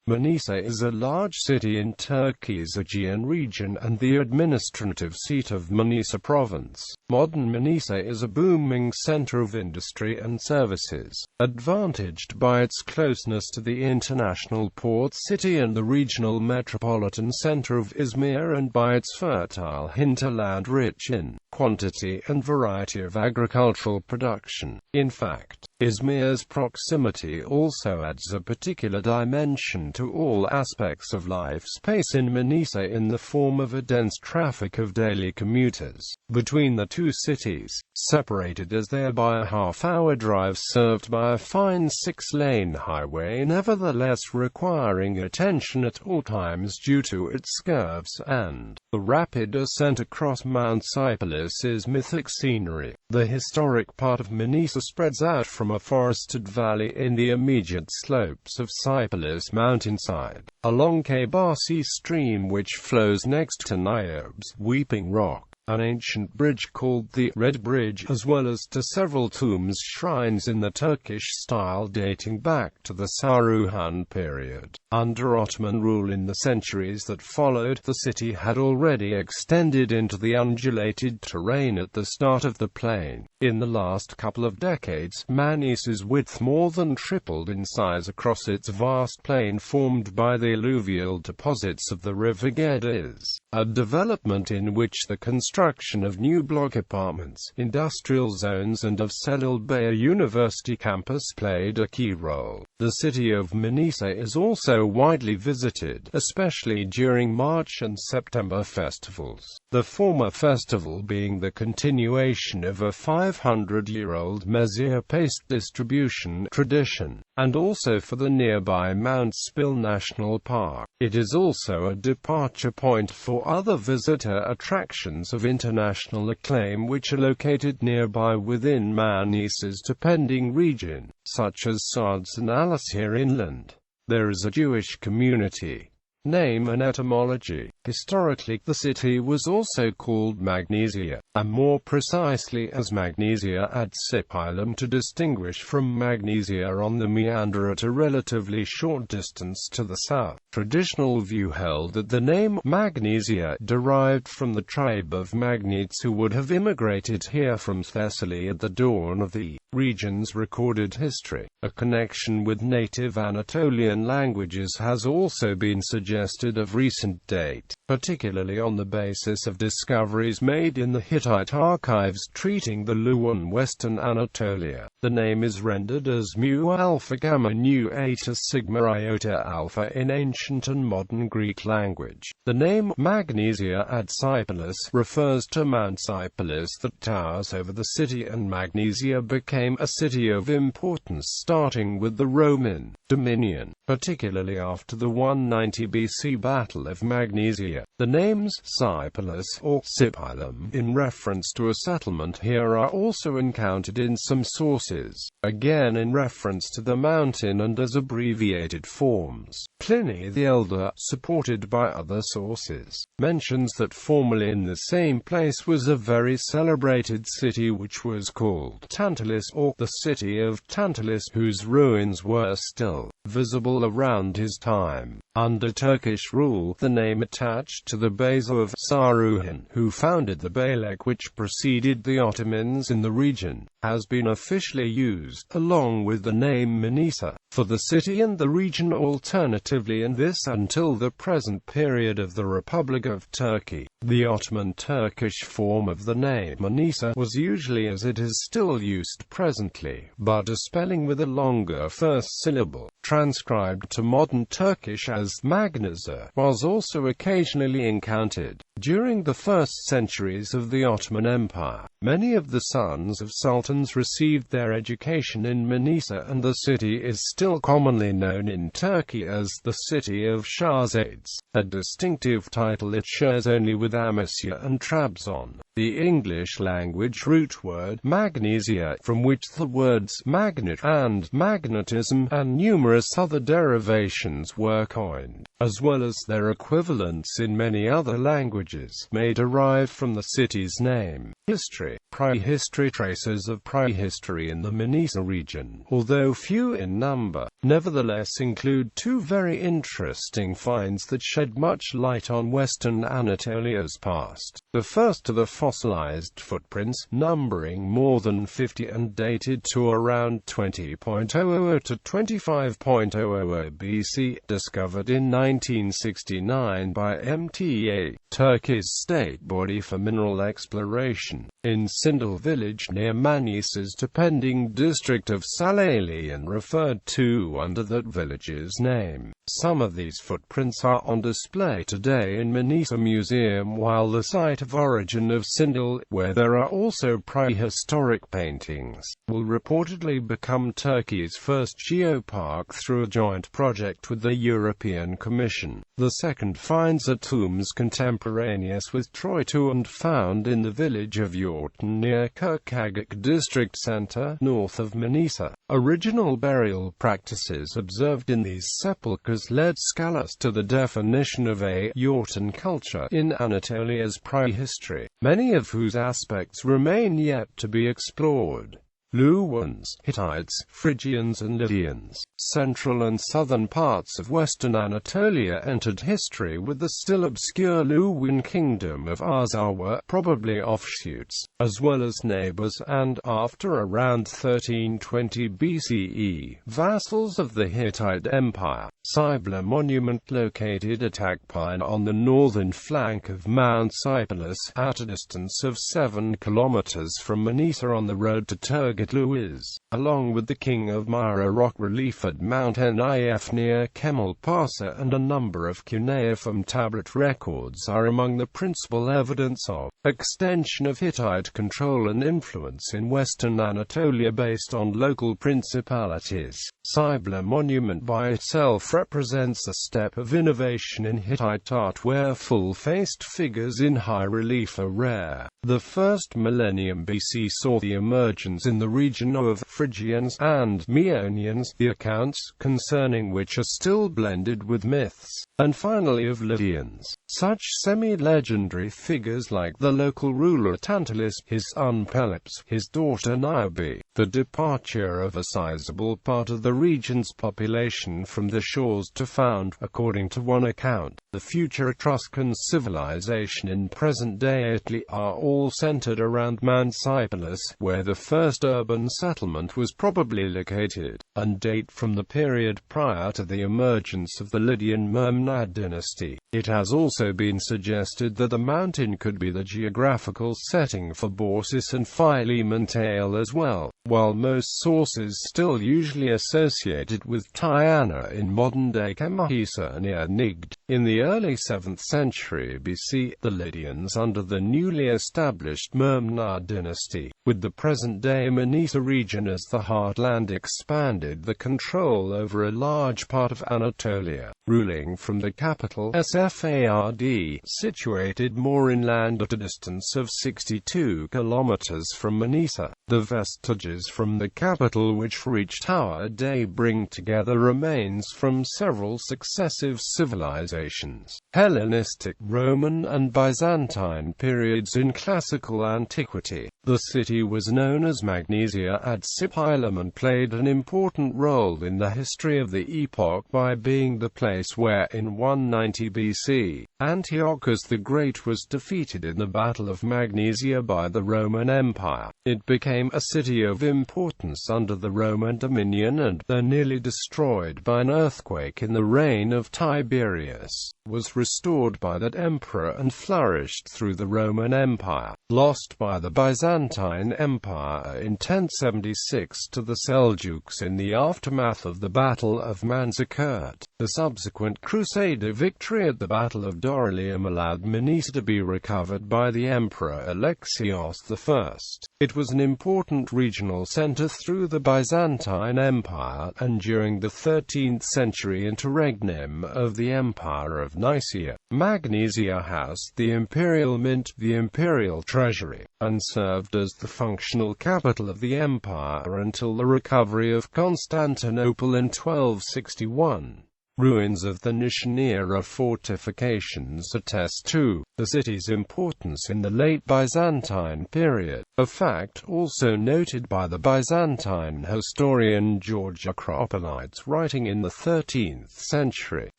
Manisa is a large city in Turkey's Aegean region and the administrative seat of Manisa Province. Modern Manisa is a booming center of industry and services, advantaged by its closeness to the international port city and the regional metropolitan center of İzmir, and by its fertile hinterland rich in quantity and variety of agricultural production. In fact, İzmir's proximity also adds a particular dimension to all aspects of life space in Manisa in the form of a dense traffic of daily commuters between the two cities, separated as they are by a half-hour drive served by a fine 6-lane highway, nevertheless requiring attention at all times due to its curves and the rapid ascent across Mount Sipylus' mythic scenery. The historic part of Manisa spreads out from a forested valley in the immediate slopes of Sipylus mountainside, along Çaybaşı stream which flows next to Niobe's Weeping Rock, an ancient bridge called the Red Bridge, as well as to several tombs shrines in the Turkish style dating back to the Saruhan period. Under Ottoman rule in the centuries that followed, the city had already extended into the undulated terrain at the start of the plain. In the last couple of decades, Manisa's width more than tripled in size across its vast plain formed by the alluvial deposits of the river Geddes, a development in which the construction of new block apartments, industrial zones and of Çaybaşı University campus played a key role. The city of Manisa is also widely visited, especially during March and September festivals, the former festival being the continuation of a 500-year-old mezir paste distribution tradition, and also for the nearby Mount Sipylus National Park. It is also a departure point for other visitor attractions of international acclaim which are located nearby within Manisa's depending region, such as Sards and Alasya inland. There is a Jewish community. Name and etymology. Historically, the city was also called Magnesia, and more precisely as Magnesia ad Sipylum to distinguish from Magnesia on the Meander at a relatively short distance to the south. Traditional view held that the name Magnesia derived from the tribe of Magnetes who would have immigrated here from Thessaly at the dawn of the region's recorded history. A connection with native Anatolian languages has also been suggested of recent date, particularly on the basis of discoveries made in the Hittite archives treating the Luan Western Anatolia. The name is rendered as mu alpha gamma nu eta sigma iota alpha in ancient and modern Greek language. The name Magnesia ad Sipylus refers to Mount Sipylus that towers over the city, and Magnesia became a city of importance starting with the Roman dominion, particularly after the 190 BC Battle of Magnesia. The names Sipylus or Sipylum in reference to a settlement here are also encountered in some sources, again in reference to the mountain and as abbreviated forms. Pliny the Elder, supported by other sources, mentions that formerly in the same place was a very celebrated city which was called Tantalus, or the city of Tantalus, whose ruins were still visible around his time. Under Turkish rule, the name attached to the base of Saruhan, who founded the Beylik which preceded the Ottomans in the region, has been officially used, along with the name Manisa, for the city and the region alternatively, and this until the present period of the Republic of Turkey. The Ottoman Turkish form of the name Manisa was usually as it is still used presently, but a spelling with a longer first syllable, transcribed to modern Turkish as Magnisa, was also occasionally encountered. During the first centuries of the Ottoman Empire, many of the sons of sultans received their education in Manisa, and the city is still commonly known in Turkey as the city of Shahzades, a distinctive title it shares only with Amasya and Trabzon. The English language root word magnesia, from which the words magnet and magnetism and numerous other derivations were coined, as well as their equivalents in many other languages, may derive from the city's name. History. Prehistory. Traces of prehistory in the Manisa region, although few in number, nevertheless include two very interesting finds that shed much light on Western Anatolia's past. The first are the fossilized footprints, numbering more than 50 and dated to around 20.000 to 25.000 BC, discovered in 1969 by MTA, Turkey's state body for mineral exploration, in Sindel village near Manisa's depending district of Salalian, referred to under that village's name. Some of these footprints are on display today in Manisa Museum, while the site of origin of Sindel, where there are also prehistoric paintings, will reportedly become Turkey's first geopark through a joint project with the European Commission. The second finds are tombs contemporaneous with Troy II and found in the village of Yorton near Kirkagak district centre, north of Manisa. Original burial practices observed in these sepulchres led scholars to the definition of a Yorton culture in Anatolia's prehistory, many of whose aspects remain yet to be explored. Luwians, Hittites, Phrygians and Lydians. Central and southern parts of western Anatolia entered history with the still obscure Luwian kingdom of Arzawa, probably offshoots, as well as neighbors and, after around 1320 BCE, vassals of the Hittite Empire. Cybele monument located at Akpine on the northern flank of Mount Sipylus, at a distance of 7 kilometers from Manisa on the road to Turgutluis, along with the King of Myra rock relief at Mount Niobe near Kemal Pasha and a number of cuneiform tablet records are among the principal evidence of extension of Hittite control and influence in western Anatolia based on local principalities. Cybele monument by itself represents a step of innovation in Hittite art where full-faced figures in high relief are rare. The first millennium BC saw the emergence in the region of Phrygians and Meonians, the accounts concerning which are still blended with myths, and finally of Lydians. Such semi-legendary figures like the local ruler Tantalus, his son Pelops, his daughter Niobe, the departure of a sizable part of the region's population from the shores to found, according to one account, the future Etruscan civilization in present-day Italy, are all centered around Mount Sipylus, where the first urban settlement was probably located, and date from the period prior to the emergence of the Lydian Memnad dynasty. It has also been suggested that the mountain could be the geographical setting for Baucis and Philemon tale as well, while most sources still usually associate it with Tyana in modern-day Kemahisa near Nigd. In the early 7th century BC, the Lydians under the newly established Memnad dynasty, with the present-day Manisa region as the heartland, expanded the control over a large part of Anatolia, ruling from the capital Sfard, situated more inland at a distance of 62 kilometers from Manisa. The vestiges from the capital which reached our day bring together remains from several successive civilizations, Hellenistic, Roman and Byzantine periods in classical antiquity. The city was known as Magnesia ad Sipylum and played an important role in the history of the epoch by being the place where, in 190 BC, Antiochus the Great was defeated in the Battle of Magnesia by the Roman Empire. It became a city of importance under the Roman dominion and, though nearly destroyed by an earthquake in the reign of Tiberius, was restored by that emperor and flourished through the Roman Empire, lost by the Byzantine Empire in 1076 to the Seljuks in the aftermath of the Battle of Manzikert. The subsequent Crusader victory at the Battle of Dorylaeum allowed Manisa to be recovered by the Emperor Alexios I. It was an important regional center through the Byzantine Empire, and during the 13th century interregnum of the Empire of Nicaea, Magnesia housed the imperial mint, the imperial treasury, and served as the functional capital of the empire until the recovery of Constantinople in 1261. Ruins of the Nishan era fortifications attest to the city's importance in the late Byzantine period, a fact also noted by the Byzantine historian George Acropolites writing in the 13th century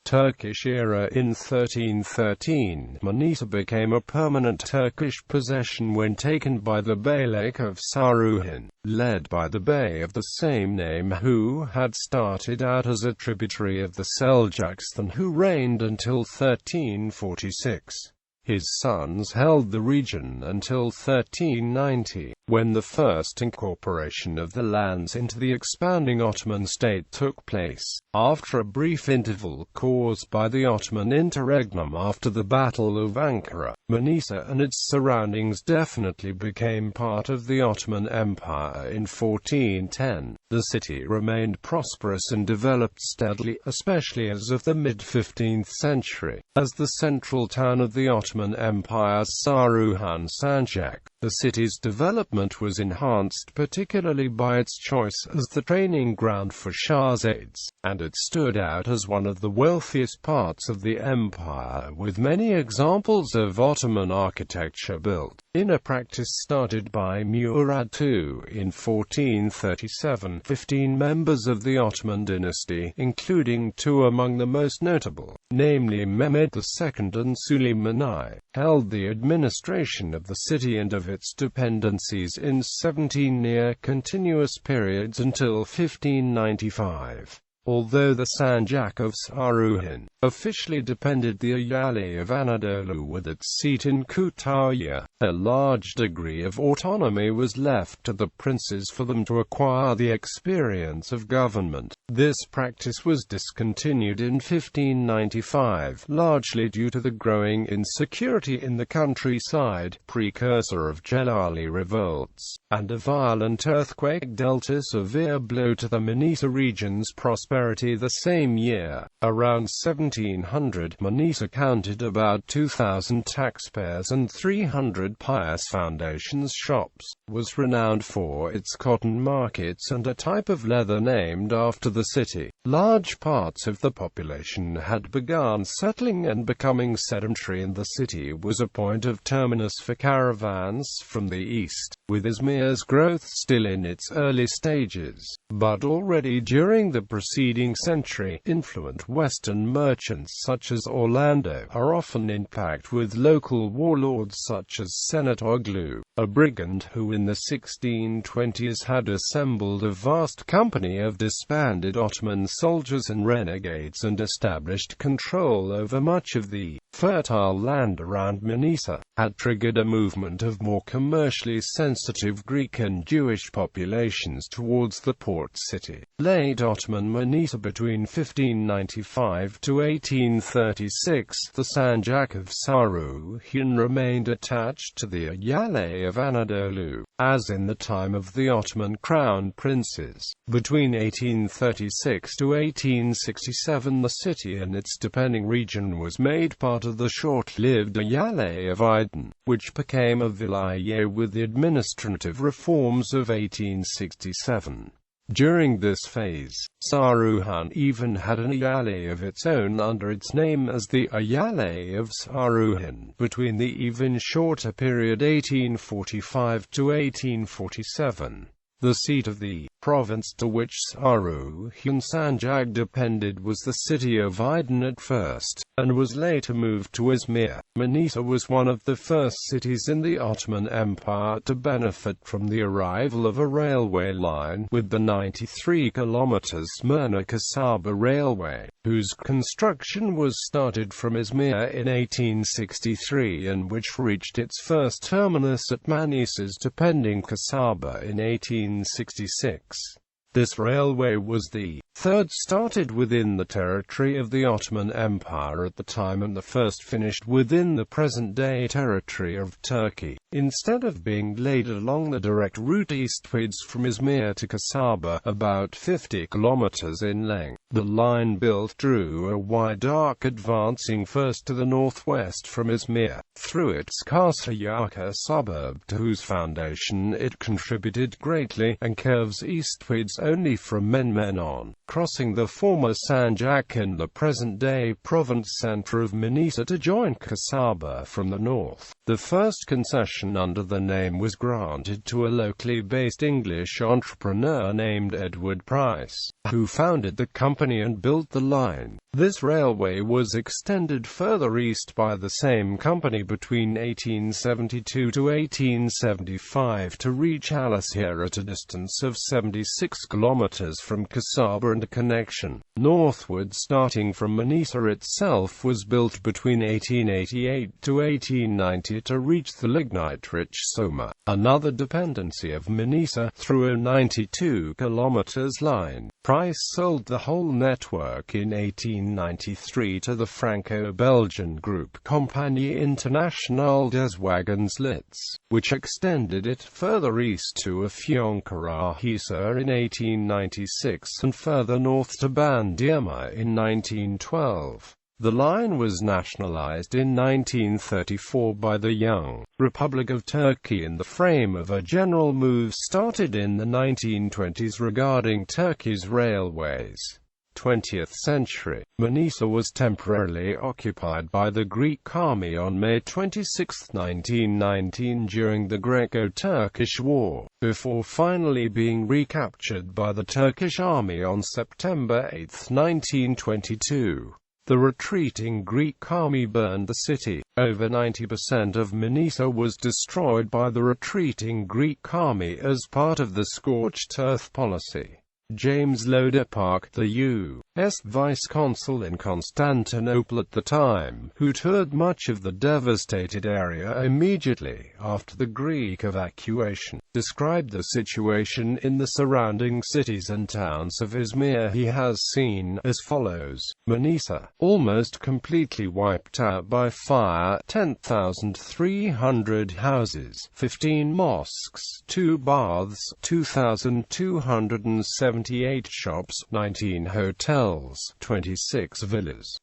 Turkish era. In 1313, Manisa became a permanent Turkish possession when taken by the Beylik of Saruhan, led by the Bey of the same name who had started out as a tributary of the Seljuks and who reigned until 1346. His sons held the region until 1390, when the first incorporation of the lands into the expanding Ottoman state took place, after a brief interval caused by the Ottoman interregnum after the Battle of Ankara. Manisa and its surroundings definitely became part of the Ottoman Empire in 1410. The city remained prosperous and developed steadily, especially as of the mid-15th century, as the central town of the Ottoman Empire's Saruhan Sancak. The city's development was enhanced particularly by its choice as the training ground for Shahzades, and it stood out as one of the wealthiest parts of the empire, with many examples of Ottoman architecture built in a practice started by Murad II in 1437. 15 members of the Ottoman dynasty, including two among the most notable, namely Mehmed II and Süleyman I, held the administration of the city and of its dependencies in 17 near-continuous periods until 1595. Although the Sancak of Saruhan officially depended the Ayali of Anadolu with its seat in Kütahya, a large degree of autonomy was left to the princes for them to acquire the experience of government. This practice was discontinued in 1595, largely due to the growing insecurity in the countryside, precursor of Celali revolts, and a violent earthquake dealt a severe blow to the Manisa region's prosperity. The same year, around 1700, Manisa counted about 2,000 taxpayers and 300 pious foundations shops, was renowned for its cotton markets and a type of leather named after the city. Large parts of the population had begun settling and becoming sedentary, and the city was a point of terminus for caravans from the east, with Izmir's growth still in its early stages, but already during the preceding century, influent Western merchants such as Orlando are often in pact with local warlords such as Senetoglu, a brigand who in the 1620s had assembled a vast company of disbanded Ottoman soldiers and renegades and established control over much of the fertile land around Manisa, had triggered a movement of more commercially sensitive Greek and Jewish populations towards the port city. Late Ottoman Manisa between 1595 to 1836, the Sancak of Saruhan remained attached to the Ayali of Anadolu, as in the time of the Ottoman crown princes. Between 1836 to 1867, the city and its depending region was made part of the short-lived Ayali of Aegean, which became a vilayet with the administrative reforms of 1867. During this phase, Saruhan even had an Ayali of its own under its name as the Ayali of Saruhan. Between the even shorter period 1845 to 1847, the seat of the province to which Saruhan Sancak depended was the city of Aydın at first, and was later moved to Izmir. Manisa was one of the first cities in the Ottoman Empire to benefit from the arrival of a railway line, with the 93 km Smyrna-Kasaba Railway, whose construction was started from Izmir in 1863 and which reached its first terminus at Manisa's depending Kasaba in 1866. This railway was the third started within the territory of the Ottoman Empire at the time and the first finished within the present-day territory of Turkey. Instead of being laid along the direct route eastwards from Izmir to Kasaba, about 50 kilometers in length, the line built drew a wide arc advancing first to the northwest from Izmir, through its Karsayaka suburb to whose foundation it contributed greatly, and curves eastwards only from Menmenon. crossing the former Sanjak and the present-day province center of Manisa to join Kasaba from the north. The first concession under the name was granted to a locally based English entrepreneur named Edward Price, who founded the company and built the line. This railway was extended further east by the same company between 1872 to 1875 to reach Alasya at a distance of 76 kilometers from Kasaba, and a connection northward starting from Manisa itself was built between 1888 to 1890 to reach the lignite-rich Soma, another dependency of Manisa, through a 92 kilometers line. Price sold the whole network in 1893 to the Franco-Belgian group Compagnie Internationale des Wagons Lits, which extended it further east to Afyonkarahisar in 1896 and further north to Bandırma in 1912. The line was nationalized in 1934 by the young Republic of Turkey in the frame of a general move started in the 1920s regarding Turkey's railways. 20th century, Manisa was temporarily occupied by the Greek army on May 26, 1919 during the Greco-Turkish War, before finally being recaptured by the Turkish army on September 8, 1922. The retreating Greek army burned the city. Over 90% of Manisa was destroyed by the retreating Greek army as part of the scorched earth policy. James Loder Park, the U.S. vice-consul in Constantinople at the time, who toured much of the devastated area immediately after the Greek evacuation, described the situation in the surrounding cities and towns of Izmir he has seen as follows: Manisa, almost completely wiped out by fire, 10,300 houses, 15 mosques, 2 baths, 2,278 shops, 19 hotels, 26 villas.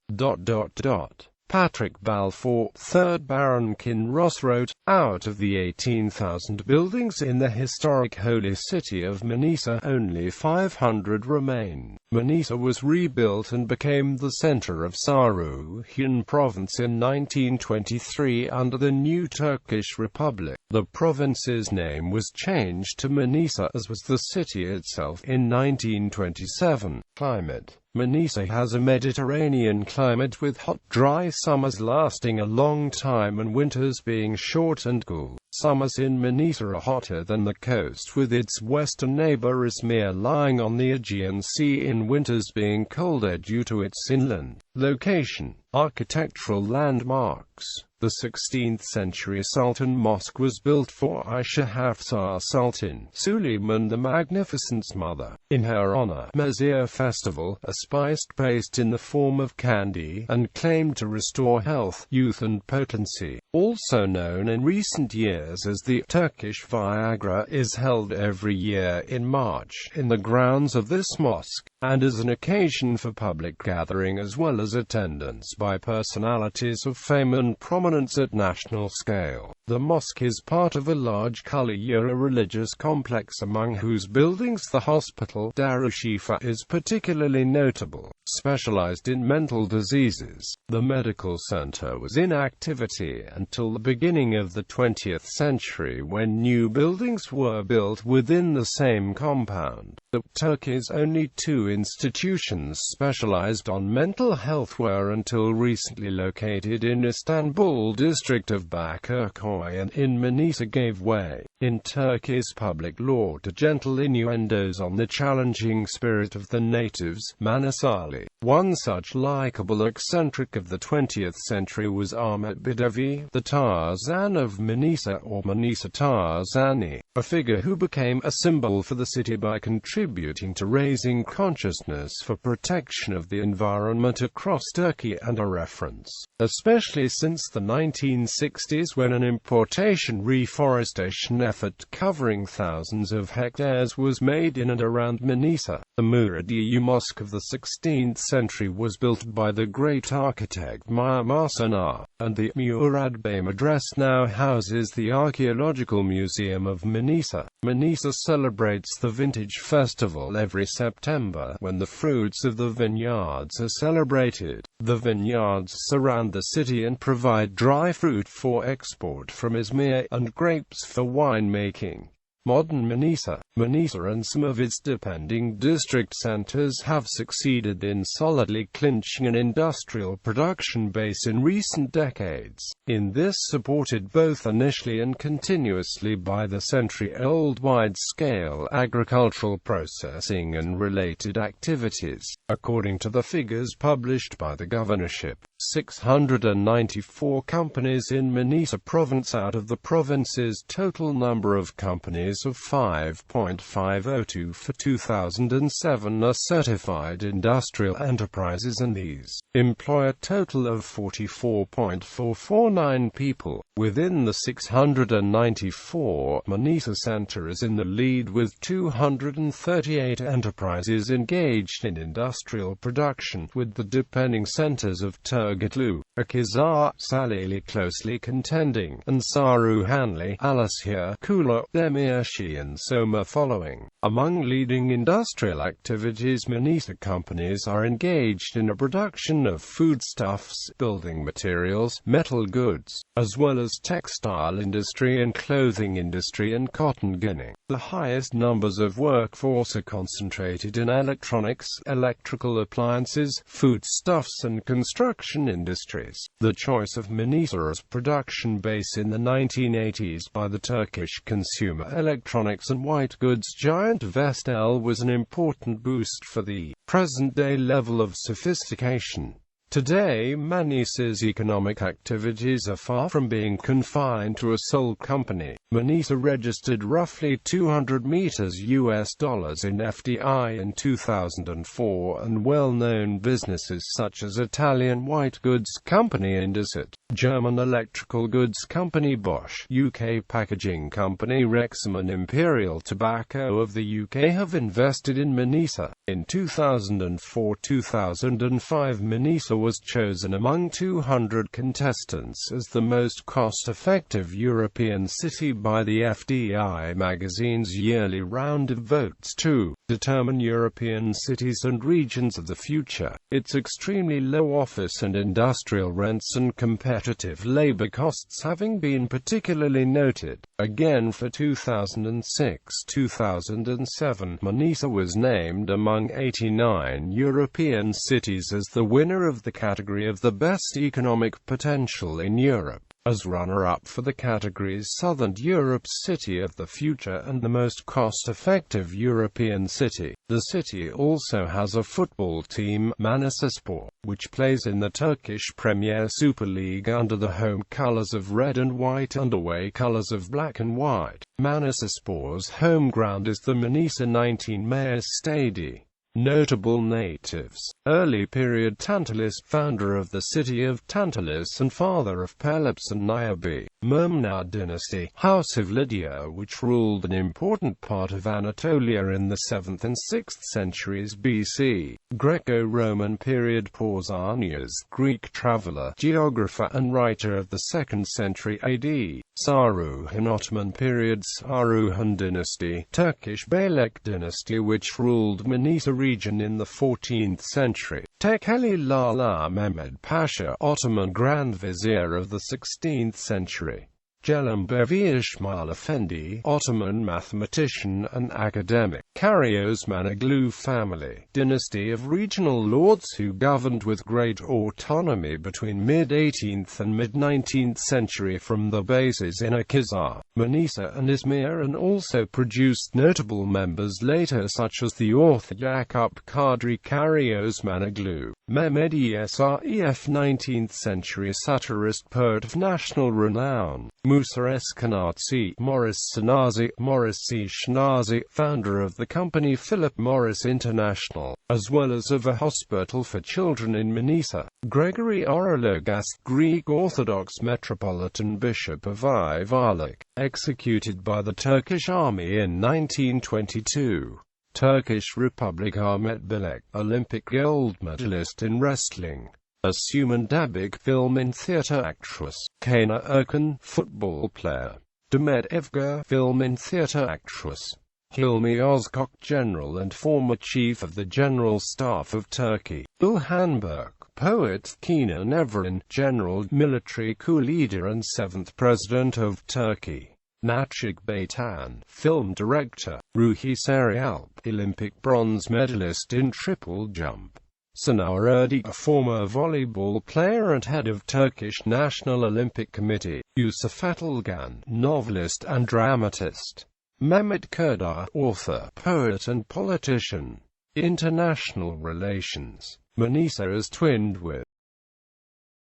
Patrick Balfour, 3rd Baron Kinross wrote, out of the 18,000 buildings in the historic holy city of Manisa, only 500 remain. Manisa was rebuilt and became the center of Saruhan province in 1923 under the new Turkish Republic. The province's name was changed to Manisa, as was the city itself, in 1927. Climate: Manisa has a Mediterranean climate with hot, dry summers lasting a long time and winters being short and cool. Summers in Manisa are hotter than the coast, with its western neighbor Izmir lying on the Aegean Sea, in winters being colder due to its inland location. Architectural landmarks: the 16th-century Sultan Mosque was built for Aisha Hafsa Sultan Suleiman the Magnificent's mother, in her honor. Mezir festival, a spiced paste in the form of candy, and claimed to restore health, youth and potency, also known in recent years as the Turkish Viagra, is held every year in March, in the grounds of this mosque, and is an occasion for public gathering as well as attendance by personalities of fame and prominence at national scale. The mosque is part of a large Kaliyara religious complex, among whose buildings the hospital Darushifa is particularly notable. Specialized in mental diseases, the medical center was in activity until the beginning of the 20th century, when new buildings were built within the same compound. Turkey's only 2 institutions specialized on mental health were until recently located in Istanbul district of Bakırköy and in Manisa gave way, in Turkey's public law, to gentle innuendos on the challenging spirit of the natives. Manisali. One such likable eccentric of the 20th century was Ahmet Bedevi, the Tarzan of Manisa, or Manisa Tarzani, a figure who became a symbol for the city by contributing to raising consciousness for protection of the environment across Turkey, and a reference, especially since the 1960s, when an importation reforestation effort covering thousands of hectares was made in and around Manisa. The Muradiye Mosque of the 16th century was built by the great architect Mimar Sinan, and the Murad Bey Madrasa now houses the Archaeological Museum of Manisa. Manisa celebrates the Vintage Festival festival every September, when the fruits of the vineyards are celebrated. The vineyards surround the city and provide dry fruit for export from Izmir, and grapes for winemaking. Modern Manisa, and some of its depending district centers have succeeded in solidly clinching an industrial production base in recent decades. In this, supported both initially and continuously by the century-old wide-scale agricultural processing and related activities. According to the figures published by the governorship, 694 companies in Manisa province out of the province's total number of companies of 5.502 for 2007 are certified industrial enterprises, and these employ a total of 44.449 people. Within the 694, Manisa Center is in the lead with 238 enterprises engaged in industrial production, with the depending centers of Turgutlu, Akhisar, Salili closely contending, and Saruhan, Alasya, Kula, Demirci and Soma following. Among leading industrial activities, Manisa companies are engaged in a production of foodstuffs, building materials, metal goods, as well as textile industry and clothing industry and cotton ginning. The highest numbers of workforce are concentrated in electronics, electrical appliances, foodstuffs and construction industries. The choice of Manisa as production base in the 1980s by the Turkish consumer electronics and white goods giant Vestel was an important boost for the present-day level of sophistication. Today, Manisa's economic activities are far from being confined to a sole company. Manisa registered roughly $200 million in FDI in 2004, and well-known businesses such as Italian white goods company Indesit, German electrical goods company Bosch, UK packaging company Rexam and Imperial Tobacco of the UK have invested in Manisa. In 2004-2005, Manisa was chosen among 200 contestants as the most cost-effective European city by the FDI magazine's yearly round of votes to determine European cities and regions of the future. Its extremely low office and industrial rents and competitive labor costs having been particularly noted. Again, for 2006-2007, Manisa was named among 89 European cities as the winner of the category of the best economic potential in Europe. As runner-up for the categories Southern Europe's City of the Future and the most cost-effective European city. The city also has a football team, Manisaspor, which plays in the Turkish Premier Super League under the home colors of red and white and away colors of black and white. Manisaspor's home ground is the Manisa 19 Mayıs Stadi. Notable natives. Early period Tantalus, founder of the city of Tantalus and father of Pelops and Niobe. Memnad dynasty, House of Lydia, which ruled an important part of Anatolia in the 7th and 6th centuries BC. Greco-Roman period Pausanias, Greek traveler, geographer and writer of the 2nd century AD. Saruhan, Ottoman period Saruhan dynasty, Turkish Beylik dynasty which ruled Manisa region in the 14th century. Tekkeli Lala Mehmed Pasha, Ottoman Grand Vizier of the 16th century. Celembevi İsmail Efendi, Ottoman mathematician and academic. Karaosmanoglu family, dynasty of regional lords who governed with great autonomy between mid-18th and mid-19th century from the bases in Akhisar, Manisa and Izmir, and also produced notable members later such as the author Yakup Kadri Karaosmanoglu. Mehmedi Sref, 19th century satirist poet of national renown. Musa Eskenazi, Morris Sanazi, Morris C. Shnazi, founder of the company Philip Morris International, as well as of a hospital for children in Manisa. Gregory Orologast, Greek Orthodox Metropolitan Bishop of Ayvalık, executed by the Turkish army in 1922. Turkish Republic Ahmet Bilek, Olympic gold medalist in wrestling. Asuman Dabig, film and theatre actress. Kana Erkan, football player. Demet Evgar, film and theatre actress. Hilmi Özkök, General and former Chief of the General Staff of Turkey. İlhan Berk, poet. Kenan Evren, General, military coup leader and 7th President of Turkey. Nachig Baytan, film director. Ruhi Sarıyalp, Olympic bronze medalist in triple jump. Şener Erdi, a former volleyball player and head of Turkish National Olympic Committee. Yusuf Atılgan, novelist and dramatist. Mehmet Kurdar, author, poet and politician. International relations. Manisa is twinned with